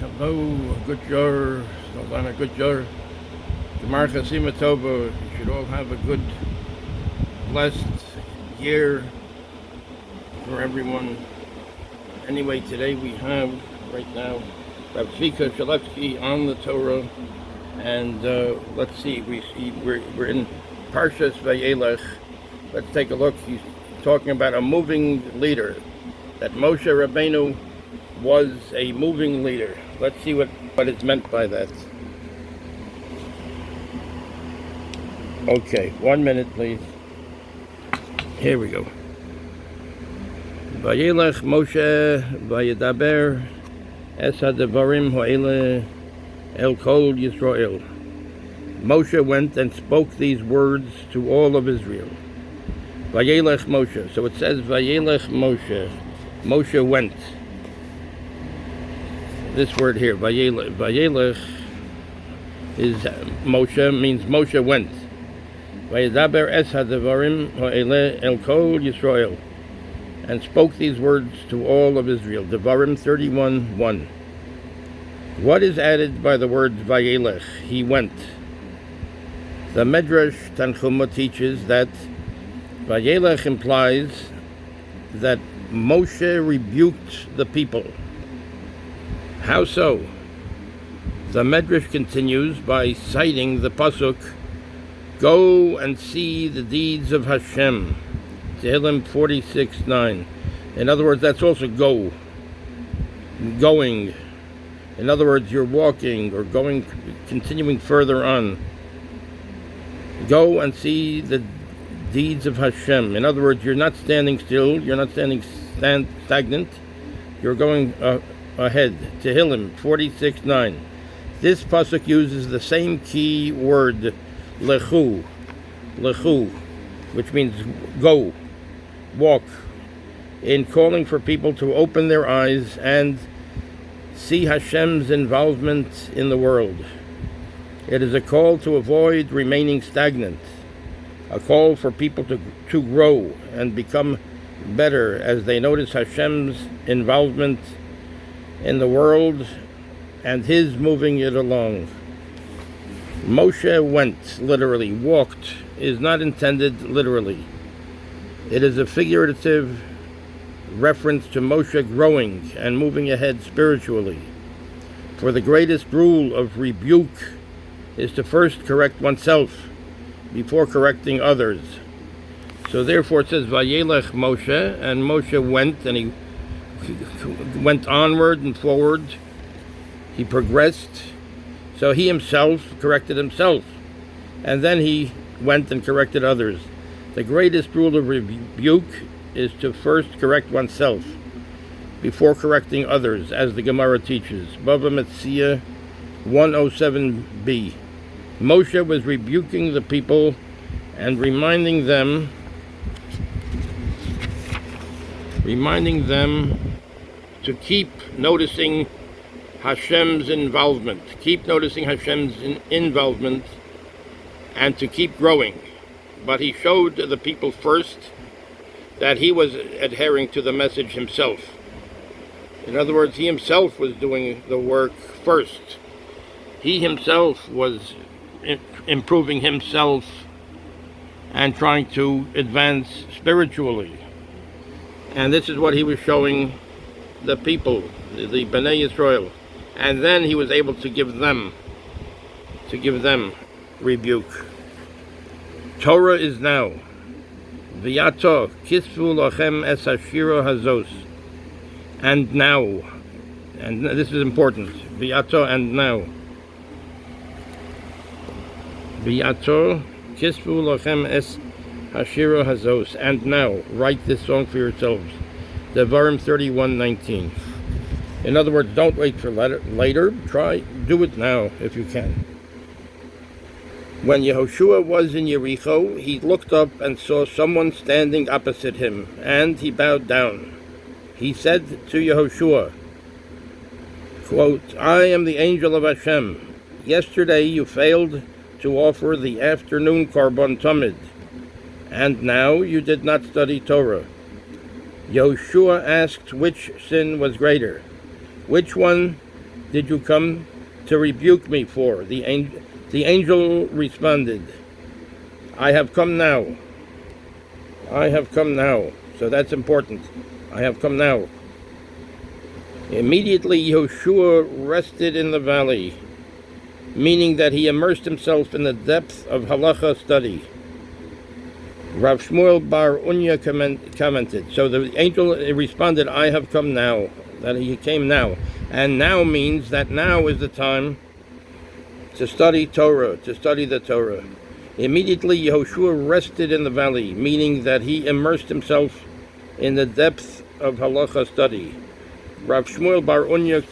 Hello, good year, Saldana, good year. Gemar Chasima Tova. You should all have a good, blessed year for everyone. Anyway, today we have, right now, Kushalevsky on the Torah. And let's see, we're in Parshas Vayelech. Let's take a look. He's talking about a moving leader, that Moshe Rabbeinu was a moving leader. Let's see what is meant by that. Okay, 1 minute, please. Here we go. Vayelech Moshe Vayedaber es hadavarim ha'ele el kol Yisrael. Moshe went and spoke these words to all of Israel. Vayelech Moshe. So it says Vayelech Moshe. Moshe went. This word here, Vayelech, is Moshe, means Moshe went. Vayedaber es hadavarim ha'ele el kol Yisrael, and spoke these words to all of Israel. Devarim 31:1. What is added by the word Vayelech? He went. The Medrash Tanchuma teaches that Vayelech implies that Moshe rebuked the people. How so? The Medrash continues by citing the pasuk, "Go and see the deeds of Hashem," Tehillim 46:9. In other words, that's also going. In other words, you're walking or going, continuing further on. Go and see the deeds of Hashem. In other words, you're not standing still, you're not standing stagnant, you're going ahead. Tehillim 46:9. This pasuk uses the same key word, lechu, which means go, walk, in calling for people to open their eyes and see Hashem's involvement in the world. It is a call to avoid remaining stagnant, a call for people to grow and become better as they notice Hashem's involvement in the world and His moving it along. Moshe went, literally, walked, is not intended literally. It is a figurative reference to Moshe growing and moving ahead spiritually. For the greatest rule of rebuke is to first correct oneself before correcting others. So therefore it says Vayelech Moshe, and Moshe went, and he went onward and forward. He progressed. So he himself corrected himself, and then he went and corrected others. The greatest rule of rebuke is to first correct oneself before correcting others, as the Gemara teaches. Bava Metzia 107b. Moshe was rebuking the people and reminding them to keep noticing Hashem's involvement, and to keep growing. But he showed the people first that he was adhering to the message himself. In other words, he himself was doing the work first. He himself was improving himself and trying to advance spiritually. And this is what he was showing the people, the Bnei Yisrael. And then he was able to give them rebuke. Torah is now. V'yato kisvu lachem es hashira hazos. And now. And this is important. V'yato, and now. V'yato kisvu lachem es hashira hazos. And now. Write this song for yourselves. Devarim 31:19. In other words, don't wait for later. Do it now if you can. When Yehoshua was in Yericho, he looked up and saw someone standing opposite him, and he bowed down. He said to Yehoshua, quote, "I am the angel of Hashem. Yesterday you failed to offer the afternoon Korban Tamid, and now you did not study Torah." Yehoshua asked which sin was greater, which one did you come to rebuke me for? The angel responded, I have come now. I have come now. So that's important. I have come now. Immediately Yehoshua rested in the valley, meaning that he immersed himself in the depth of halacha study. Rav Shmuel bar Unya commented, so the angel responded, I have come now, that he came now. And now means that now is the time to study Torah, to study the Torah. Immediately Yehoshua rested in the valley, meaning that he immersed himself in the depth of halacha study. Rav Shmuel bar Unya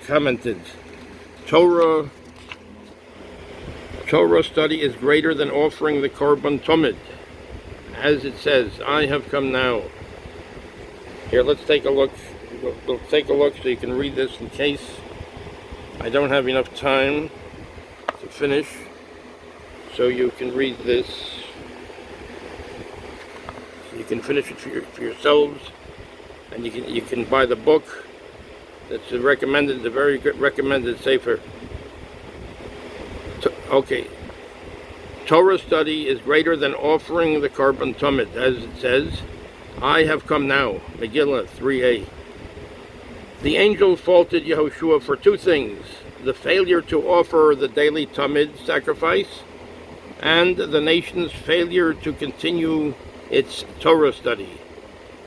commented, Torah study is greater than offering the korban tomid. As it says, I have come now. Here, let's take a look. We'll take a look so you can read this in case I don't have enough time to finish. So you can read this. So you can finish it for yourselves, and you can buy the book. That's recommended. The very good recommended sefer. Okay. Torah study is greater than offering the korban tomid, as it says, I have come now, Megillah 3a. The angel faulted Yehoshua for two things, the failure to offer the daily tomid sacrifice, and the nation's failure to continue its Torah study.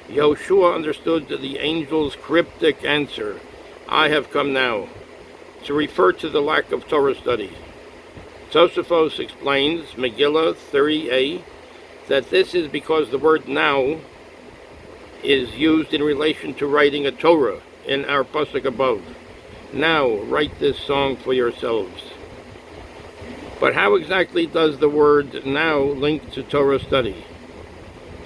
Yehoshua understood the angel's cryptic answer, I have come now, to refer to the lack of Torah study. Tosafos explains, Megillah 3a, that this is because the word now is used in relation to writing a Torah in our pasuk above. Now, write this song for yourselves. But how exactly does the word now link to Torah study?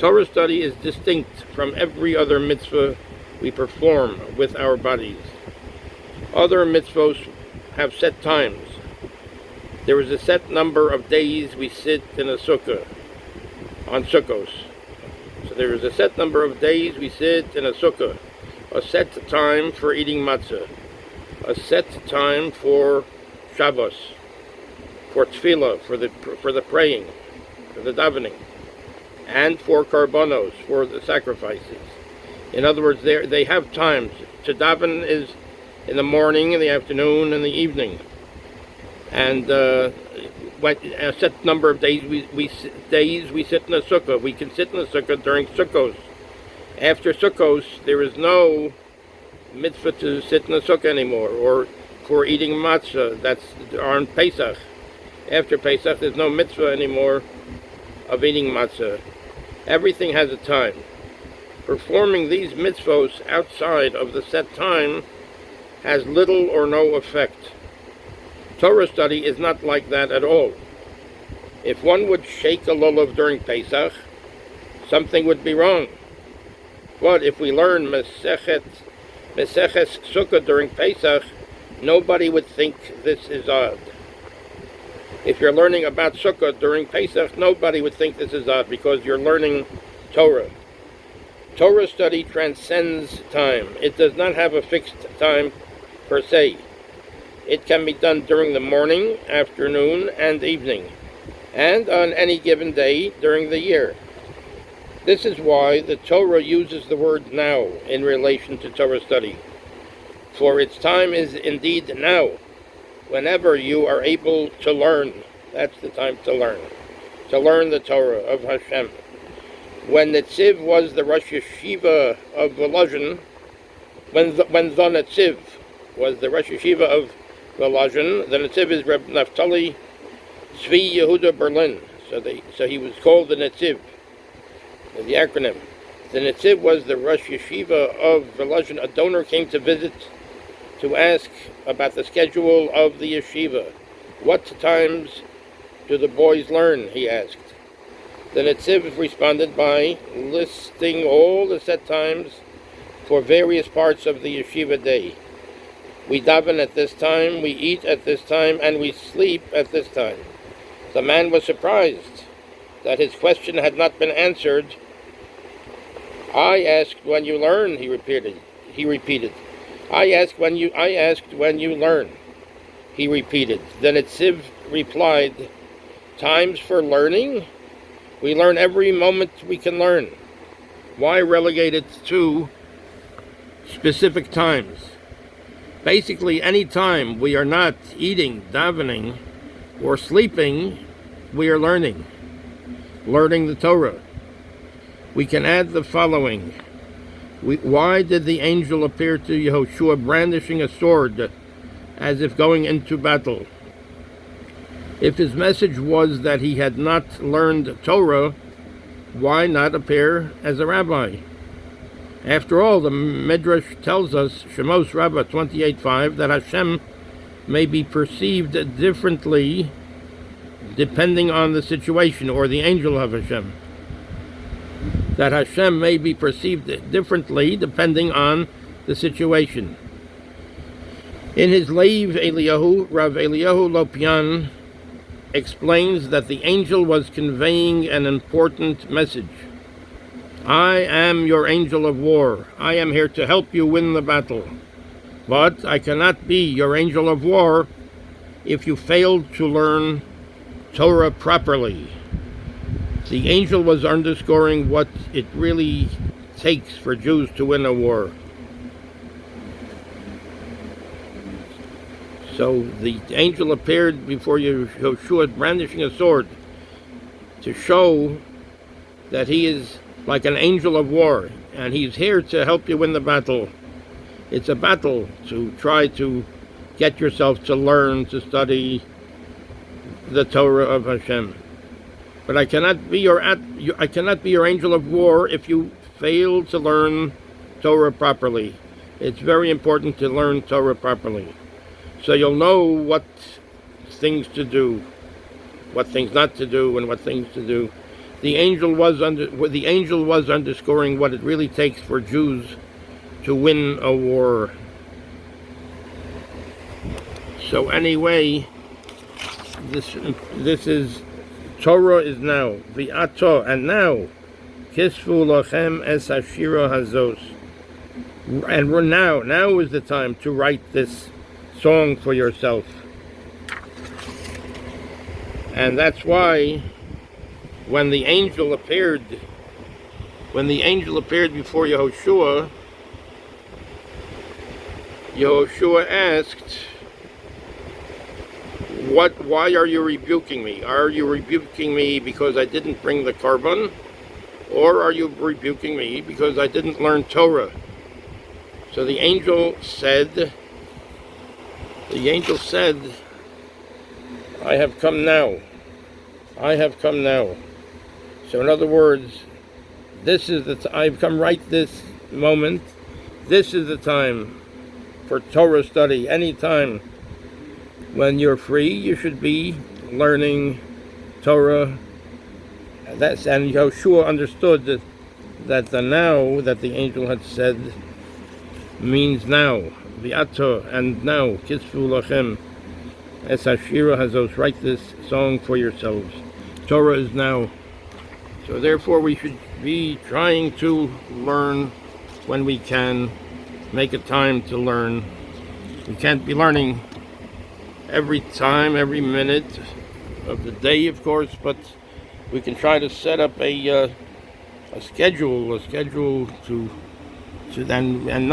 Torah study is distinct from every other mitzvah we perform with our bodies. Other mitzvahs have set times. There is a set number of days we sit in a sukkah, on Sukkos. So there is a set number of days we sit in a sukkah, a set time for eating matzah, a set time for Shabbos, for tefillah, for the praying, for the davening, and for karbonos, for the sacrifices. In other words, they have times. To daven is in the morning, in the afternoon, and the evening. And a set number of days we sit in a sukkah. We can sit in a sukkah during Sukkos. After Sukkos, there is no mitzvah to sit in a sukkah anymore, or for eating matzah. That's on Pesach. After Pesach, there's no mitzvah anymore of eating matzah. Everything has a time. Performing these mitzvahs outside of the set time has little or no effect. Torah study is not like that at all. If one would shake a lulav during Pesach, something would be wrong. But if we learn Meseches Sukkah during Pesach, nobody would think this is odd. If you're learning about Sukkah during Pesach, nobody would think this is odd because you're learning Torah. Torah study transcends time. It does not have a fixed time per se. It can be done during the morning, afternoon, and evening, and on any given day during the year. This is why the Torah uses the word now in relation to Torah study. For its time is indeed now. Whenever you are able to learn, that's the time to learn the Torah of Hashem. When Netziv was the Rosh Yeshiva of Volozhin, when the Netziv was the Rosh Yeshiva of Volozhin, the Netziv is Reb Naftali Tzvi Yehuda Berlin. So he was called the Netziv, the acronym. The Netziv was the Rosh Yeshiva of Volozhin. A donor came to visit to ask about the schedule of the yeshiva. What times do the boys learn, he asked. The Netziv responded by listing all the set times for various parts of the yeshiva day. We daven at this time, we eat at this time, and we sleep at this time. The man was surprised that his question had not been answered. I asked when you learn, he repeated. I asked when you learn, he repeated. Then Etziv replied, times for learning? We learn every moment we can learn. Why relegate it to specific times? Basically, any time we are not eating, davening, or sleeping, we are learning the Torah. We can add the following. Why did the angel appear to Yehoshua brandishing a sword as if going into battle? If his message was that he had not learned Torah, why not appear as a rabbi? After all, the Midrash tells us, Shemos Rabbah 28:5, that Hashem may be perceived differently depending on the situation, or the angel of Hashem. That Hashem may be perceived differently depending on the situation. In his Leiv Eliyahu, Rav Eliyahu Lopian explains that the angel was conveying an important message. I am your angel of war. I am here to help you win the battle. But I cannot be your angel of war if you failed to learn Torah properly. The angel was underscoring what it really takes for Jews to win a war. So the angel appeared before Yehoshua brandishing a sword to show that he is like an angel of war, and he's here to help you win the battle. It's a battle to try to get yourself to learn, to study the Torah of Hashem. But I cannot be your angel of war if you fail to learn Torah properly. It's very important to learn Torah properly, so you'll know what things to do, what things not to do, and what things to do. The angel was underscoring what it really takes for Jews to win a war. So anyway, this is Torah is now v'ato, and now kisvu lachem es hashira hazos, and now is the time to write this song for yourself. And that's why when the angel appeared before Yehoshua asked, why are you rebuking me? Are you rebuking me because I didn't bring the korban? Or are you rebuking me because I didn't learn Torah? So the angel said, I have come now. So in other words, I've come right this moment. This is the time for Torah study. Any time when you're free, you should be learning Torah. And Yehoshua understood that the now that the angel had said means now. V'ato, and now, kisvu lachem es hashira hazos, write this song for yourselves. Torah is now. So therefore we should be trying to learn when we can. Make a time to learn. We can't be learning every time, every minute of the day, of course, but we can try to set up a schedule to then, and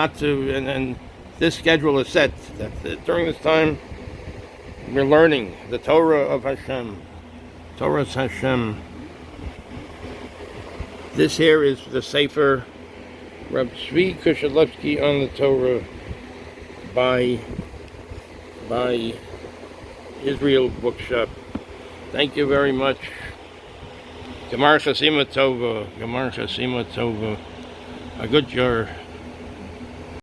this schedule is set that during this time we're learning the Torah of Hashem. Torah's Hashem. This here is the Sefer Reb Tzvi Kushalevsky on the Torah by Israel Bookshop. Thank you very much. Gemar Chasima Tova. A good year.